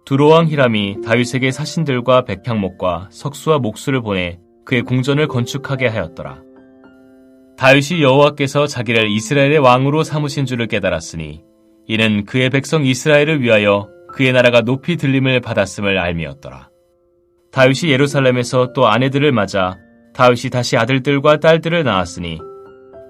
두로왕 히람이 다윗에게 사신들과 백향목과 석수와 목수를 보내 그의 궁전을 건축하게 하였더라. 다윗이 여호와께서 자기를 이스라엘의 왕으로 삼으신 줄을 깨달았으니 이는 그의 백성 이스라엘을 위하여 그의 나라가 높이 들림을 받았음을 알미였더라. 다윗이 예루살렘에서 또 아내들을 맞아 다윗이 다시 아들들과 딸들을 낳았으니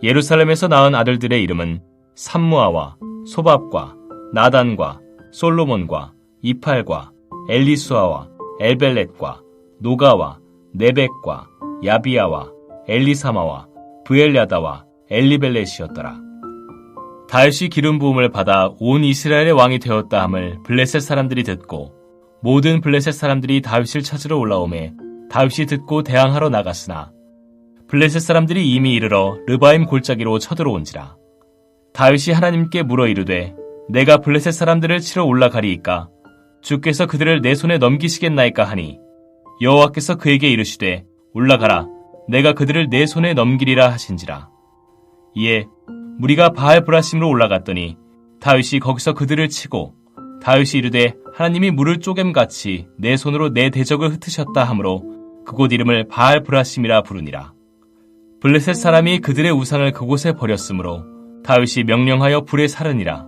예루살렘에서 낳은 아들들의 이름은 삼무아와 소밥과 나단과 솔로몬과 이팔과 엘리수아와 엘벨렛과 노가와 네벡과 야비야와 엘리사마와 브엘야다와 엘리벨렛이었더라. 다윗이 기름 부음을 받아 온 이스라엘의 왕이 되었다 함을 블레셋 사람들이 듣고 모든 블레셋 사람들이 다윗을 찾으러 올라오매 다윗이 듣고 대항하러 나갔으나 블레셋 사람들이 이미 이르러 르바임 골짜기로 쳐들어온지라. 다윗이 하나님께 물어 이르되 내가 블레셋 사람들을 치러 올라가리이까 주께서 그들을 내 손에 넘기시겠나이까 하니 여호와께서 그에게 이르시되 올라가라 내가 그들을 내 손에 넘기리라 하신지라. 이에 무리가 바알 브라심으로 올라갔더니 다윗이 거기서 그들을 치고 다윗이 이르되 하나님이 물을 쪼갰같이 내 손으로 내 대적을 흩으셨다 하므로 그곳 이름을 바알 브라심이라 부르니라. 블레셋 사람이 그들의 우상을 그곳에 버렸으므로 다윗이 명령하여 불에 사르니라.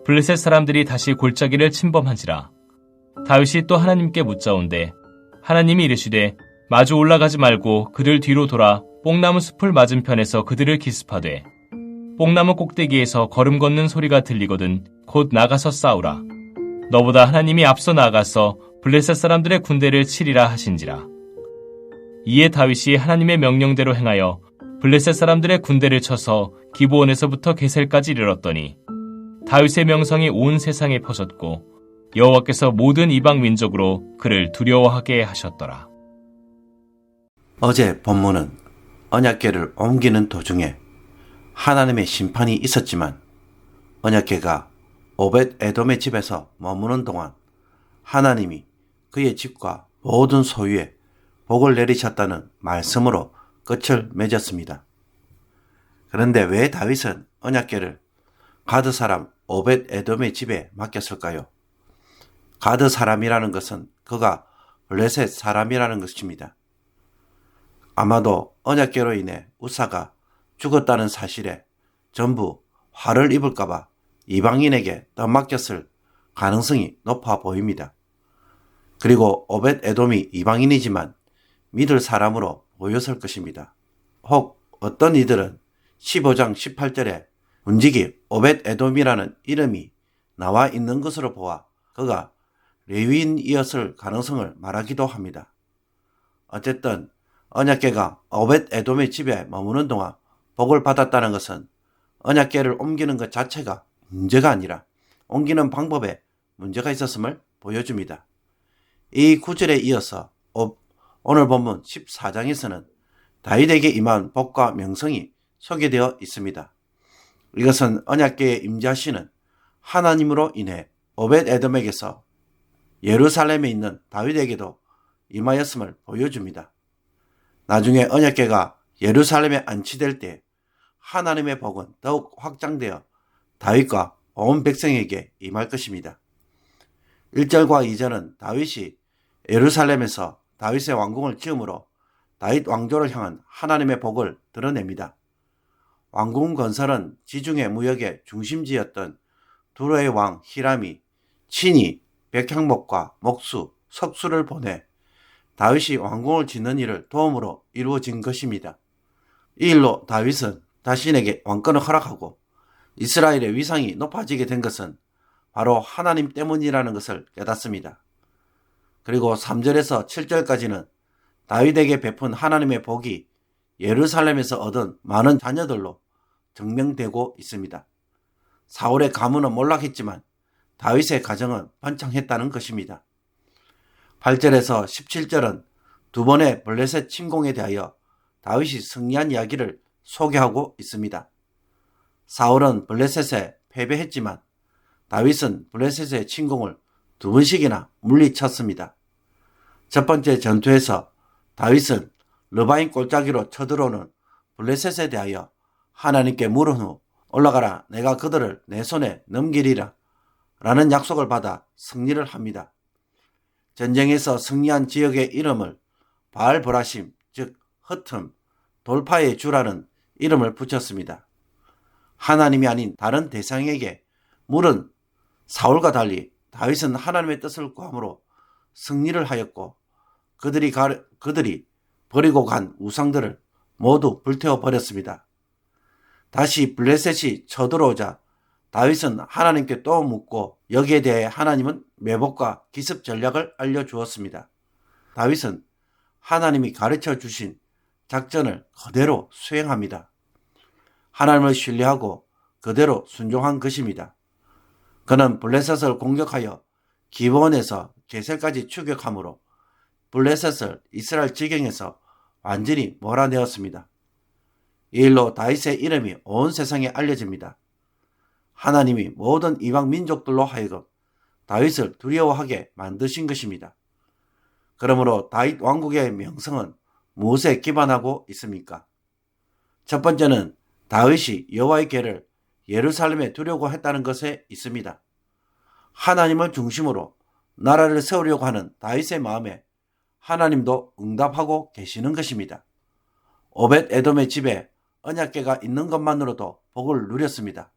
블레셋 사람들이 다시 골짜기를 침범한지라. 다윗이 또 하나님께 묻자온데 하나님이 이르시되 마주 올라가지 말고 그들 뒤로 돌아 뽕나무 숲을 맞은편에서 그들을 기습하되 뽕나무 꼭대기에서 걸음 걷는 소리가 들리거든 곧 나가서 싸우라. 너보다 하나님이 앞서 나가서 블레셋 사람들의 군대를 치리라 하신지라. 이에 다윗이 하나님의 명령대로 행하여 블레셋 사람들의 군대를 쳐서 기브온에서부터 게셀까지 이르렀더니 다윗의 명성이 온 세상에 퍼졌고 여호와께서 모든 이방 민족으로 그를 두려워하게 하셨더라. 어제 본문은 언약궤를 옮기는 도중에 하나님의 심판이 있었지만 언약궤가 오벳 에돔의 집에서 머무는 동안 하나님이 그의 집과 모든 소유에 복을 내리셨다는 말씀으로 끝을 맺었습니다. 그런데 왜 다윗은 언약궤를 가드 사람 오벳 에돔의 집에 맡겼을까요? 가드 사람이라는 것은 그가 블레셋 사람이라는 것입니다. 아마도 언약궤로 인해 우사가 죽었다는 사실에 전부 화를 입을까봐 이방인에게 떠맡겼을 가능성이 높아 보입니다. 그리고 오벳 에돔이 이방인이지만 믿을 사람으로 보였을 것입니다. 혹 어떤 이들은 15장 18절에 문지기 오벳 에돔이라는 이름이 나와 있는 것으로 보아 그가 레위인이었을 가능성을 말하기도 합니다. 어쨌든 언약궤가 오벳 에돔의 집에 머무는 동안 복을 받았다는 것은 언약궤를 옮기는 것 자체가 문제가 아니라 옮기는 방법에 문제가 있었음을 보여줍니다. 이 구절에 이어서 오늘 본문 14장에서는 다윗에게 임한 복과 명성이 소개되어 있습니다. 이것은 언약궤에 임재하시는 하나님으로 인해 오벳 에돔에게서 예루살렘에 있는 다윗에게도 임하였음을 보여줍니다. 나중에 언약궤가 예루살렘에 안치될 때 하나님의 복은 더욱 확장되어 다윗과 온 백성에게 임할 것입니다. 1절과 2절은 다윗이 예루살렘에서 다윗의 왕궁을 지음으로 다윗 왕조를 향한 하나님의 복을 드러냅니다. 왕궁 건설은 지중해 무역의 중심지였던 두로의 왕 히람이 친히 백향목과 목수, 석수를 보내 다윗이 왕궁을 짓는 일을 도움으로 이루어진 것입니다. 이 일로 다윗은 자신에게 왕권을 허락하고 이스라엘의 위상이 높아지게 된 것은 바로 하나님 때문이라는 것을 깨닫습니다. 그리고 3절에서 7절까지는 다윗에게 베푼 하나님의 복이 예루살렘에서 얻은 많은 자녀들로 증명되고 있습니다. 사울의 가문은 몰락했지만 다윗의 가정은 번창했다는 것입니다. 8절에서 17절은 두 번의 블레셋 침공에 대하여 다윗이 승리한 이야기를 소개하고 있습니다. 사울은 블레셋에 패배했지만 다윗은 블레셋의 침공을 두 번씩이나 물리쳤습니다. 첫 번째 전투에서 다윗은 르바임 골짜기로 쳐들어오는 블레셋에 대하여 하나님께 물은 후 올라가라 내가 그들을 내 손에 넘기리라 라는 약속을 받아 승리를 합니다. 전쟁에서 승리한 지역의 이름을 바알보라심, 즉 흩음, 돌파의 주라는 이름을 붙였습니다. 하나님이 아닌 다른 대상에게 물은 사울과 달리 다윗은 하나님의 뜻을 구함으로 승리를 하였고 그들이 버리고 간 우상들을 모두 불태워 버렸습니다. 다시 블레셋이 쳐들어오자 다윗은 하나님께 또 묻고 여기에 대해 하나님은 매복과 기습 전략을 알려주었습니다. 다윗은 하나님이 가르쳐 주신 작전을 그대로 수행합니다. 하나님을 신뢰하고 그대로 순종한 것입니다. 그는 블레셋을 공격하여 기브온에서 게셀까지 추격함으로 블레셋을 이스라엘 지경에서 완전히 몰아내었습니다. 이 일로 다윗의 이름이 온 세상에 알려집니다. 하나님이 모든 이방 민족들로 하여금 다윗을 두려워하게 만드신 것입니다. 그러므로 다윗 왕국의 명성은 무엇에 기반하고 있습니까? 첫 번째는 다윗이 여호와의 궤를 예루살렘에 두려고 했다는 것에 있습니다. 하나님을 중심으로 나라를 세우려고 하는 다윗의 마음에 하나님도 응답하고 계시는 것입니다. 오벳 에돔의 집에 언약궤가 있는 것만으로도 복을 누렸습니다.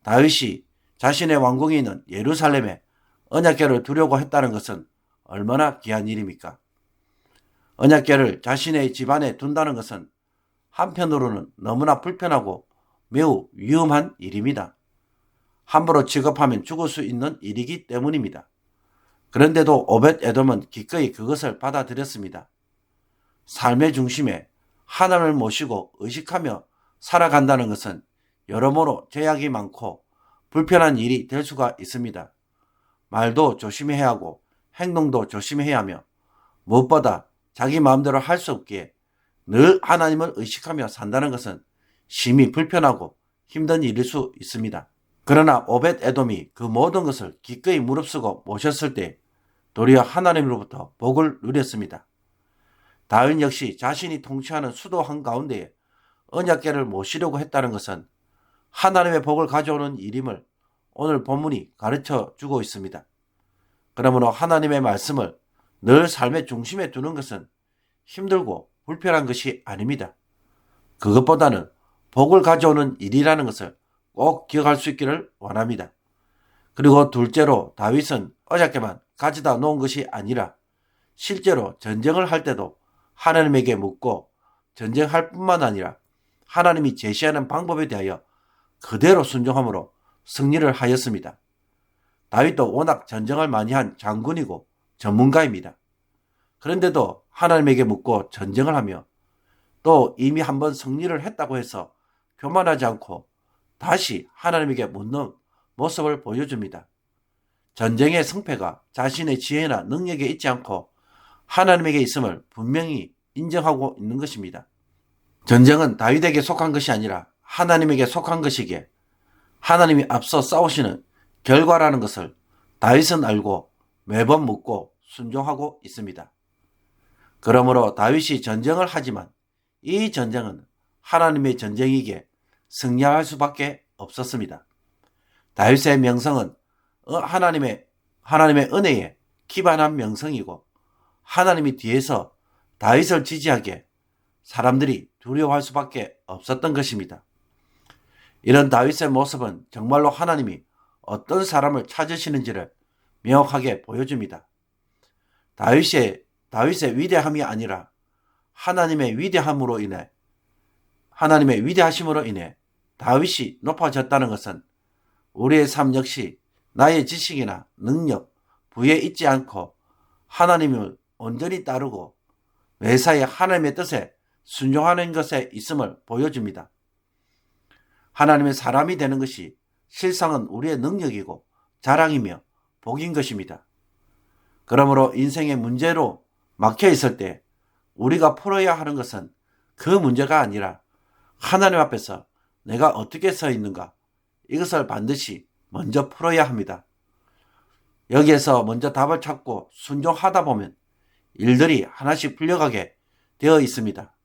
다윗이 자신의 왕궁이 있는 예루살렘에 언약궤를 두려고 했다는 것은 얼마나 귀한 일입니까? 언약궤를 자신의 집안에 둔다는 것은 한편으로는 너무나 불편하고 매우 위험한 일입니다. 함부로 취급하면 죽을 수 있는 일이기 때문입니다. 그런데도 오벳 에돔은 기꺼이 그것을 받아들였습니다. 삶의 중심에 하나님을 모시고 의식하며 살아간다는 것은 여러모로 제약이 많고 불편한 일이 될 수가 있습니다. 말도 조심해야 하고 행동도 조심해야 하며 무엇보다 자기 마음대로 할 수 없기에 늘 하나님을 의식하며 산다는 것은 심히 불편하고 힘든 일일 수 있습니다. 그러나 오벳 에돔이 그 모든 것을 기꺼이 무릅쓰고 모셨을 때 도리어 하나님으로부터 복을 누렸습니다. 다윗 역시 자신이 통치하는 수도 한가운데에 언약궤를 모시려고 했다는 것은 하나님의 복을 가져오는 일임을 오늘 본문이 가르쳐 주고 있습니다. 그러므로 하나님의 말씀을 늘 삶의 중심에 두는 것은 힘들고 불편한 것이 아닙니다. 그것보다는 복을 가져오는 일이라는 것을 꼭 기억할 수 있기를 원합니다. 그리고 둘째로 다윗은 언약궤만 가져다 놓은 것이 아니라 실제로 전쟁을 할 때도 하나님에게 묻고 전쟁할 뿐만 아니라 하나님이 제시하는 방법에 대하여 그대로 순종함으로 승리를 하였습니다. 다윗도 워낙 전쟁을 많이 한 장군이고 전문가입니다. 그런데도 하나님에게 묻고 전쟁을 하며 또 이미 한번 승리를 했다고 해서 교만하지 않고 다시 하나님에게 묻는 모습을 보여줍니다. 전쟁의 승패가 자신의 지혜나 능력에 있지 않고 하나님에게 있음을 분명히 인정하고 있는 것입니다. 전쟁은 다윗에게 속한 것이 아니라 하나님에게 속한 것이기에 하나님이 앞서 싸우시는 결과라는 것을 다윗은 알고 매번 묻고 순종하고 있습니다. 그러므로 다윗이 전쟁을 하지만 이 전쟁은 하나님의 전쟁이기에 승리할 수밖에 없었습니다. 다윗의 명성은 하나님의 은혜에 기반한 명성이고 하나님이 뒤에서 다윗을 지지하기에 사람들이 두려워할 수밖에 없었던 것입니다. 이런 다윗의 모습은 정말로 하나님이 어떤 사람을 찾으시는지를 명확하게 보여줍니다. 다윗의 위대함이 아니라 하나님의 위대하심으로 인해 다윗이 높아졌다는 것은 우리의 삶 역시 나의 지식이나 능력, 부에 있지 않고 하나님을 온전히 따르고 매사에 하나님의 뜻에 순종하는 것에 있음을 보여줍니다. 하나님의 사람이 되는 것이 실상은 우리의 능력이고 자랑이며 복인 것입니다. 그러므로 인생의 문제로 막혀 있을 때 우리가 풀어야 하는 것은 그 문제가 아니라 하나님 앞에서 내가 어떻게 서 있는가, 이것을 반드시 먼저 풀어야 합니다. 여기에서 먼저 답을 찾고 순종하다 보면 일들이 하나씩 풀려가게 되어 있습니다.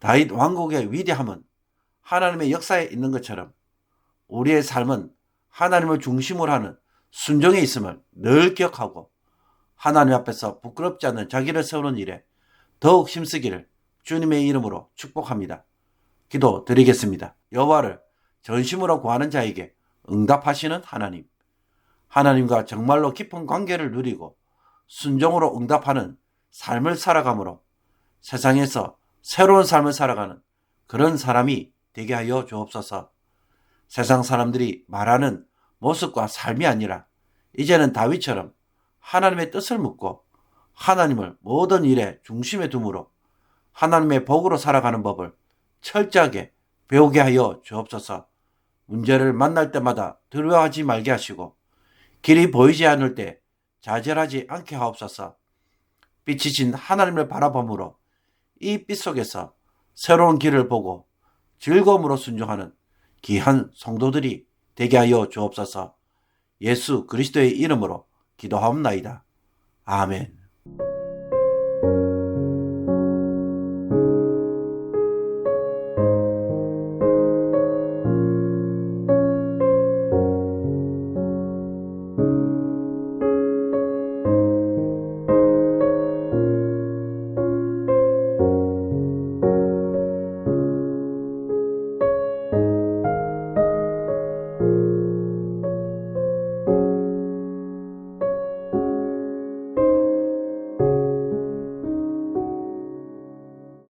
다윗 왕국의 위대함은 하나님의 역사에 있는 것처럼 우리의 삶은 하나님을 중심으로 하는 순종에 있음을 늘 기억하고 하나님 앞에서 부끄럽지 않는 자기를 세우는 일에 더욱 힘쓰기를 주님의 이름으로 축복합니다. 기도 드리겠습니다. 여호와를 전심으로 구하는 자에게 응답하시는 하나님, 하나님과 정말로 깊은 관계를 누리고 순종으로 응답하는 삶을 살아감으로 세상에서 새로운 삶을 살아가는 그런 사람이 되게 하여 주옵소서. 세상 사람들이 말하는 모습과 삶이 아니라 이제는 다윗처럼 하나님의 뜻을 묻고 하나님을 모든 일의 중심에 두므로 하나님의 복으로 살아가는 법을 철저하게 배우게 하여 주옵소서. 문제를 만날 때마다 두려워하지 말게 하시고 길이 보이지 않을 때 좌절하지 않게 하옵소서. 빛이신 하나님을 바라봄으로 이 빛 속에서 새로운 길을 보고 즐거움으로 순종하는 귀한 성도들이 되게 하여 주옵소서. 예수 그리스도의 이름으로 기도하옵나이다. 아멘.